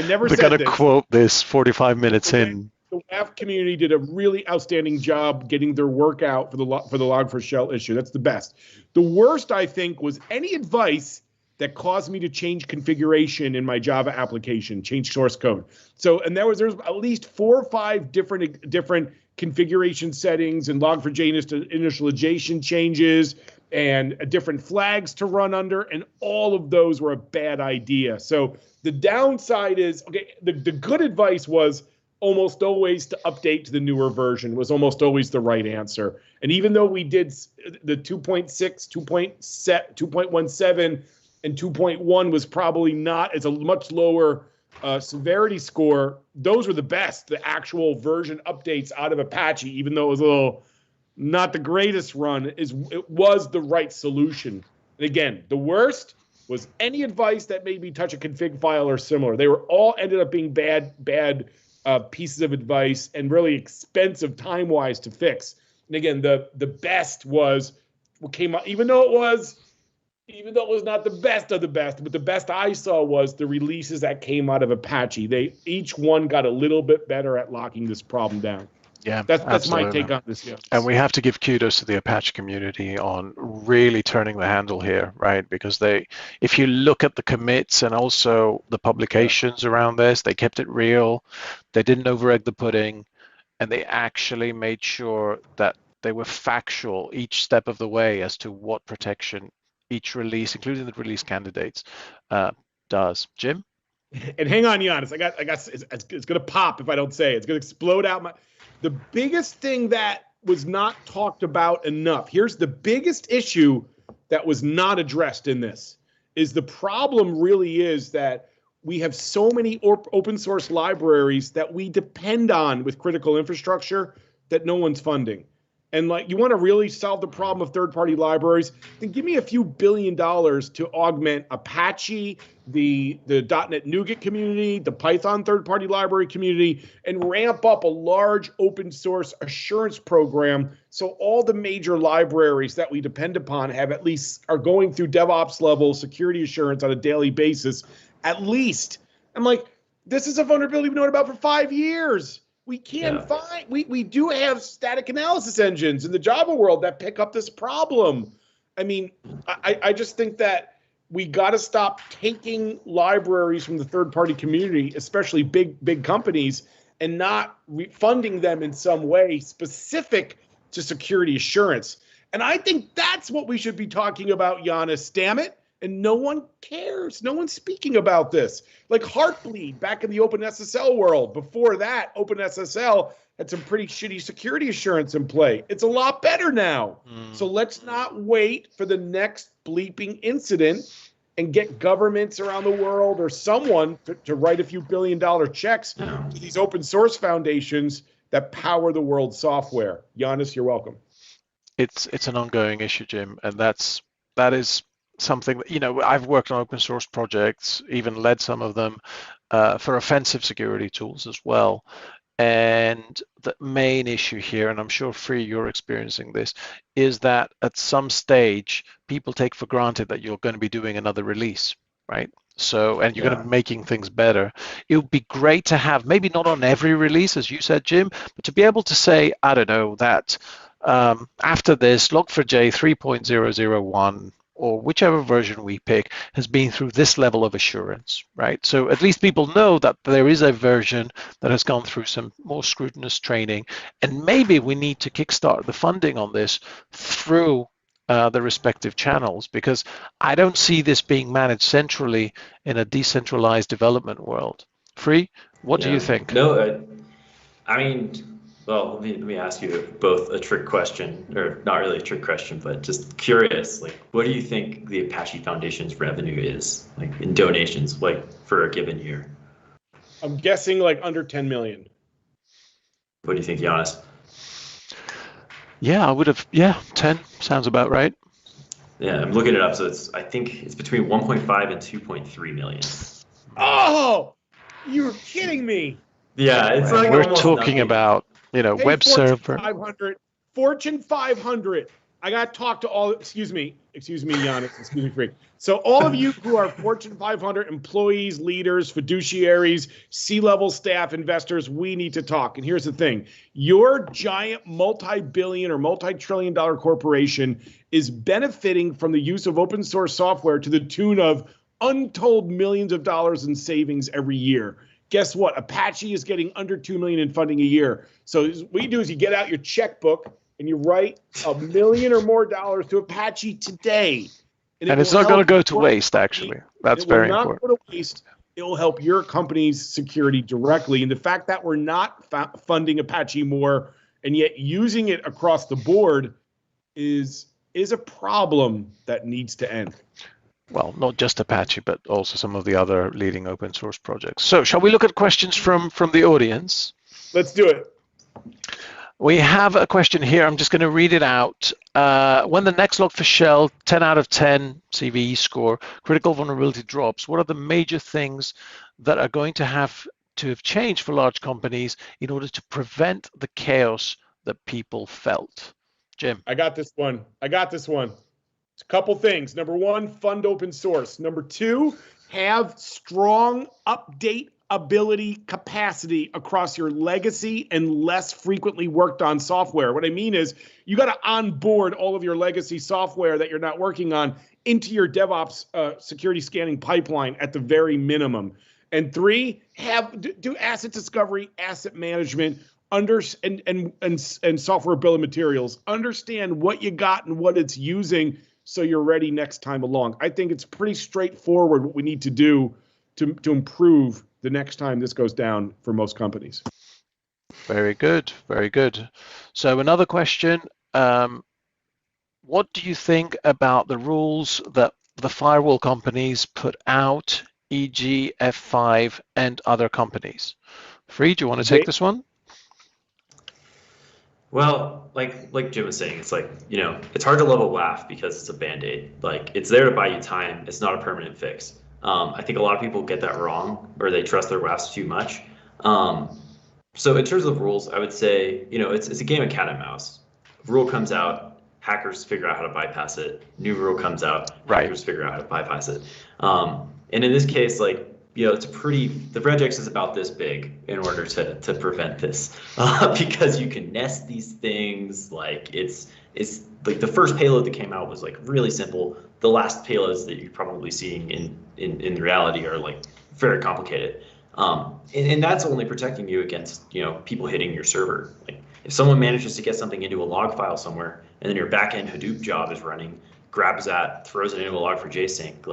never said this. We're going to quote this 45 minutes in. The WAF community did a really outstanding job getting their work out for the Log4Shell issue. That's the best. The worst, I think, was any advice that caused me to change configuration in my Java application, change source code. So, and there's at least 4 or 5 different configuration settings and Log4j initialization changes and different flags to run under, and all of those were a bad idea. So the downside is, okay, the good advice was almost always to update to the newer version was almost always the right answer. And even though we did the 2.6, 2.17, and 2.1 was probably not, it's a much lower severity score, those were the best, the actual version updates out of Apache, even though it was a little not the greatest run, it was the right solution. And again, the worst was any advice that made me touch a config file or similar. They were all ended up being bad pieces of advice and really expensive time-wise to fix. And again, the best was what came out, even though it was not the best of the best, but the best I saw was the releases that came out of Apache. They each one got a little bit better at locking this problem down. Yeah, that's my take on this. Yeah. And we have to give kudos to the Apache community on really turning the handle here, right? Because if you look at the commits and also the publications around this, they kept it real. They didn't over-egg the pudding, and they actually made sure that they were factual each step of the way as to what protection each release, including the release candidates, does. Jim? And hang on, Yiannis. I got. It's gonna pop if I don't say it. It's gonna explode out my. The biggest thing that was not talked about enough. Here's the biggest issue that was not addressed in this. Is the problem really is that we have so many open source libraries that we depend on with critical infrastructure that no one's funding. And like, you want to really solve the problem of third-party libraries, then give me a few $1 billion to augment Apache, the .NET NuGet community, the Python third-party library community, and ramp up a large open source assurance program so all the major libraries that we depend upon are going through DevOps level security assurance on a daily basis, at least. I'm like, this is a vulnerability we've known about for 5 years. We can't find, we do have static analysis engines in the Java world that pick up this problem. I mean, I just think that we got to stop taking libraries from the third-party community, especially big companies, and not funding them in some way specific to security assurance. And I think that's what we should be talking about, Yiannis, damn it. And no one cares. No one's speaking about this. Like Heartbleed back in the OpenSSL world. Before that, OpenSSL had some pretty shitty security assurance in play. It's a lot better now. So let's not wait for the next bleeping incident and get governments around the world or someone to write a few $1 billion checks to these open source foundations that power the world's software. Yiannis, you're welcome. It's an ongoing issue, Jim, and that is something that, I've worked on open source projects, even led some of them for offensive security tools as well. And the main issue here, and I'm sure Free, you're experiencing this, is that at some stage, people take for granted that you're going to be doing another release, right? So, and you're going to be making things better. It would be great to have, maybe not on every release, as you said, Jim, but to be able to say, I don't know, that after this, Log4j 3.001, or whichever version we pick, has been through this level of assurance, right? So at least people know that there is a version that has gone through some more scrutinous training, and maybe we need to kickstart the funding on this through the respective channels, because I don't see this being managed centrally in a decentralized development world. Free, what do you think? No, I mean, well, let me ask you both a trick question, or not really a trick question, but just curious. Like, what do you think the Apache Foundation's revenue is, like in donations, like for a given year? I'm guessing like under 10 million. What do you think, Yiannis? Yeah, I would have. 10 sounds about right. Yeah, I'm looking it up. So I think it's between 1.5 and 2.3 million. Oh, you're kidding me. Yeah, it's like we're talking about. Hey, web server. Fortune 500. I got to talk to all, excuse me, Yiannis, excuse me, Freak. So all of you who are Fortune 500 employees, leaders, fiduciaries, C-level staff, investors, we need to talk. And here's the thing. Your giant multi-billion or multi-trillion-dollar corporation is benefiting from the use of open source software to the tune of untold millions of dollars in savings every year. Guess what? Apache is getting under $2 million in funding a year. So what you do is you get out your checkbook and you write $1 million or more to Apache today. And it's not going to go to waste, actually. That's very important. It will not go to waste. it will help your company's security directly. And the fact that we're not funding Apache more and yet using it across the board is a problem that needs to end. Well, not just Apache, but also some of the other leading open source projects. So shall we look at questions from the audience? Let's do it. We have a question here. I'm just going to read it out. When the next Log4Shell 10 out of 10 CVE score critical vulnerability drops, what are the major things that are going to have changed for large companies in order to prevent the chaos that people felt? Jim. I got this one. It's a couple things. Number one, fund open source. Number two, have strong updateability capacity across your legacy and less frequently worked on software. What I mean is you got to onboard all of your legacy software that you're not working on into your DevOps security scanning pipeline at the very minimum. And three, do asset discovery, asset management, and software bill of materials. Understand what you got and what it's using so you're ready next time along. I think it's pretty straightforward what we need to do to improve the next time this goes down for most companies. Very good, very good. So another question, what do you think about the rules that the firewall companies put out, e.g. F5 and other companies? Free, do you want to take this one? Well, like Jim was saying, it's like, it's hard to love a WAF because it's a Band-Aid. Like, it's there to buy you time. It's not a permanent fix. I think a lot of people get that wrong, or they trust their WAFs too much. So in terms of rules, I would say, it's a game of cat and mouse. Rule comes out, hackers figure out how to bypass it. New rule comes out, hackers figure out how to bypass it. And in this case, it's the regex is about this big in order to prevent this, because you can nest these things. It's like the first payload that came out was really simple. The last payloads that you're probably seeing in reality are very complicated. And that's only protecting you against people hitting your server. Like if someone manages to get something into a log file somewhere, and then your backend Hadoop job is running, grabs that, throws it into a Log4j sync,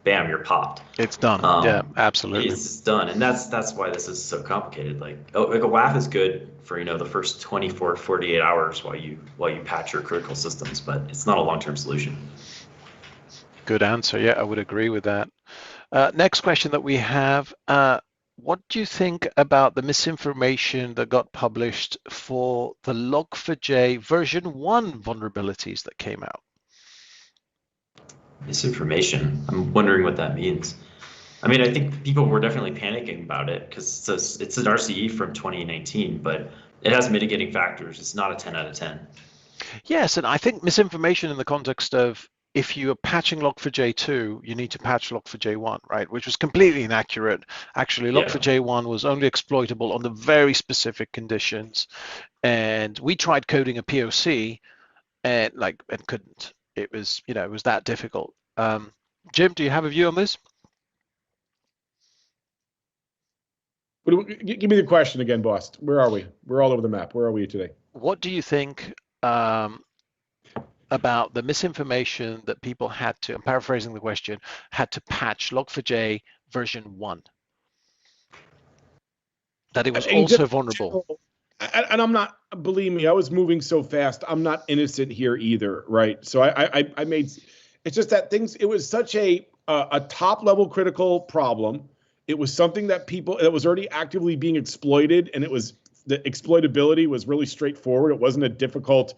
bam, you're popped. It's done. Yeah, absolutely. It's done, and that's why this is so complicated. A WAF is good for the first 24, 48 hours while you patch your critical systems, but it's not a long-term solution. Good answer. Yeah, I would agree with that. Next question that we have. What do you think about the misinformation that got published for the Log4j version 1 vulnerabilities that came out? Misinformation. I'm wondering what that means. I mean, I think people were definitely panicking about it because it's an RCE from 2019, but it has mitigating factors. It's not a 10 out of 10. Yes, and I think misinformation in the context of if you are patching Log4j2, you need to patch Log4j1, right? Which was completely inaccurate. Actually, Log4j1 was only exploitable on the very specific conditions, and we tried coding a POC and couldn't. It was, it was that difficult. Jim, do you have a view on this? Give me the question again, boss. Where are we? We're all over the map. Where are we today? What do you think about the misinformation that people had to, I'm paraphrasing the question, had to patch Log4j version 1? That it was also vulnerable. And I'm not, believe me, I was moving so fast. I'm not innocent here either, right? So I made, it's just that it was such a top level critical problem. It was something that was already actively being exploited, and the exploitability was really straightforward. It wasn't a difficult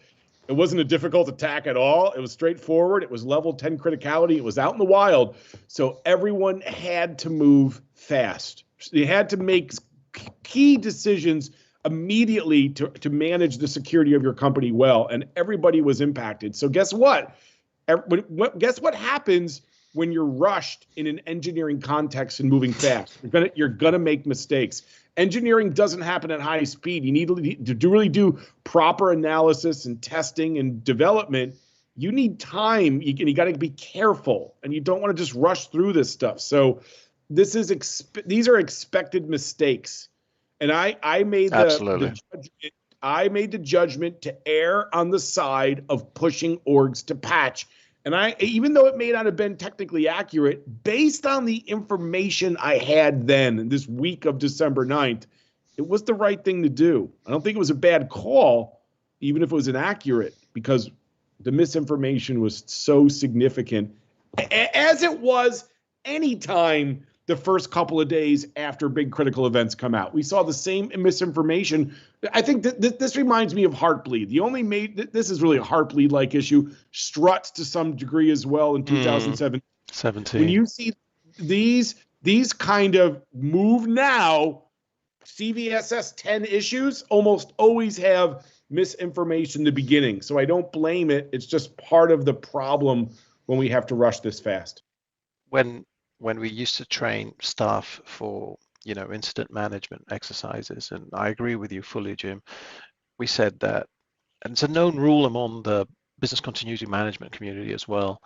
attack at all. It was straightforward. It was level 10 criticality. It was out in the wild. So everyone had to move fast. They had to make key decisions immediately to manage the security of your company well, and everybody was impacted. So guess what? Guess what happens when you're rushed in an engineering context and moving fast? You're gonna make mistakes. Engineering doesn't happen at high speed. You need to really do proper analysis and testing and development. You need time. You got to be careful, and you don't want to just rush through this stuff. So these are expected mistakes. And I made the judgment to err on the side of pushing orgs to patch And even though it may not have been technically accurate, based on the information I had then, in this week of December 9th, it was the right thing to do. I don't think it was a bad call, even if it was inaccurate, because the misinformation was so significant, as it was anytime the first couple of days after big critical events come out. We saw the same misinformation. I think this reminds me of Heartbleed. This is really a Heartbleed-like issue. Struts to some degree as well in 2017. When you see these kind of move now, CVSS 10 issues almost always have misinformation in the beginning. So I don't blame it. It's just part of the problem when we have to rush this fast. When we used to train staff for, incident management exercises, and I agree with you fully, Jim, we said that, and it's a known rule among the business continuity management community as well,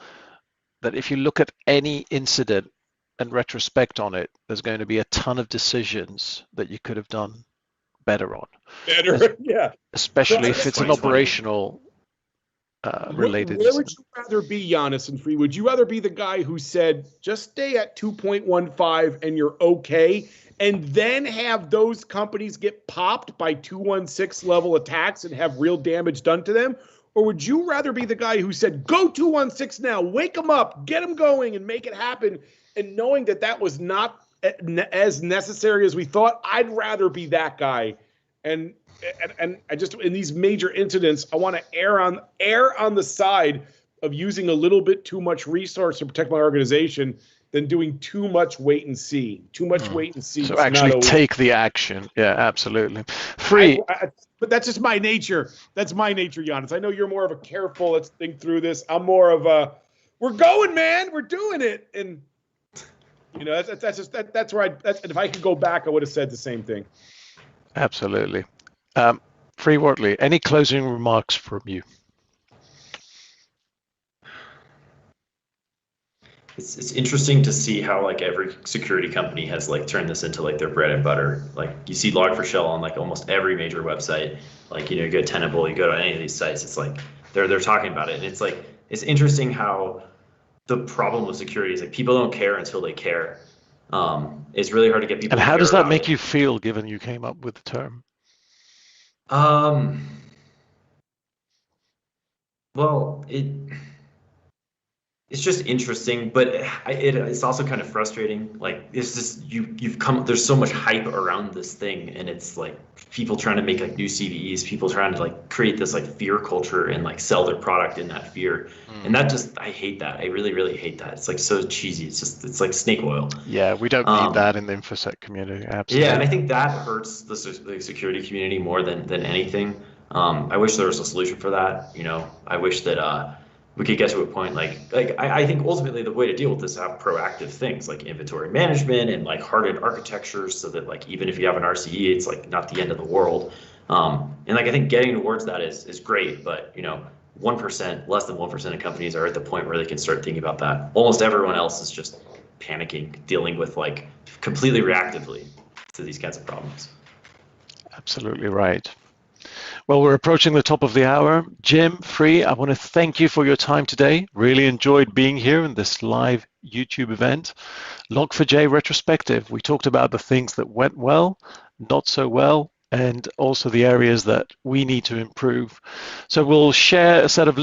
that if you look at any incident and retrospect on it, there's going to be a ton of decisions that you could have done better on. Yeah. Especially if it's an operational related. Where would you rather be, Yiannis and Free? Would you rather be the guy who said, just stay at 2.15 and you're okay, and then have those companies get popped by 216 level attacks and have real damage done to them? Or would you rather be the guy who said, go 216 now, wake them up, get them going and make it happen, and knowing that was not as necessary as we thought? I'd rather be that guy. And I just, in these major incidents, I want to err on the side of using a little bit too much resource to protect my organization than doing too much wait and see. Too much wait and see. So actually take the action. Yeah, absolutely. Free. But that's just my nature. That's my nature, Yiannis. I know you're more of a careful, let's think through this. I'm more of a, we're going, man. We're doing it. And, that's where if I could go back, I would have said the same thing. Absolutely. Free Wortley, any closing remarks from you? It's interesting to see how every security company has turned this into their bread and butter. You see Log4Shell on almost every major website. You go to Tenable, you go to any of these sites, it's they're talking about it, and it's interesting how the problem with security is people don't care until they care. It's really hard to get people. And how does that make you feel, given you came up with the term? Well, it's just interesting, but it's also kind of frustrating. It's just there's so much hype around this thing, and it's people trying to make new CVEs, people trying to create this fear culture and sell their product in that fear. And that I hate that. I really, really hate that. It's so cheesy. It's like snake oil. Yeah, we don't need that in the InfoSec community. Absolutely. Yeah, and I think that hurts the security community more than anything. I wish there was a solution for that. I wish that we could get to a point I think ultimately the way to deal with this is have proactive things like inventory management and hardened architectures, so that even if you have an RCE, it's not the end of the world. And I think getting towards that is great, but 1%, less than 1% of companies are at the point where they can start thinking about that. Almost everyone else is just panicking, dealing with completely reactively to these kinds of problems. Absolutely right. Well, we're approaching the top of the hour. Jim, Free, I want to thank you for your time today. Really enjoyed being here in this live YouTube event. Log4j Retrospective, we talked about the things that went well, not so well, and also the areas that we need to improve. So we'll share a set of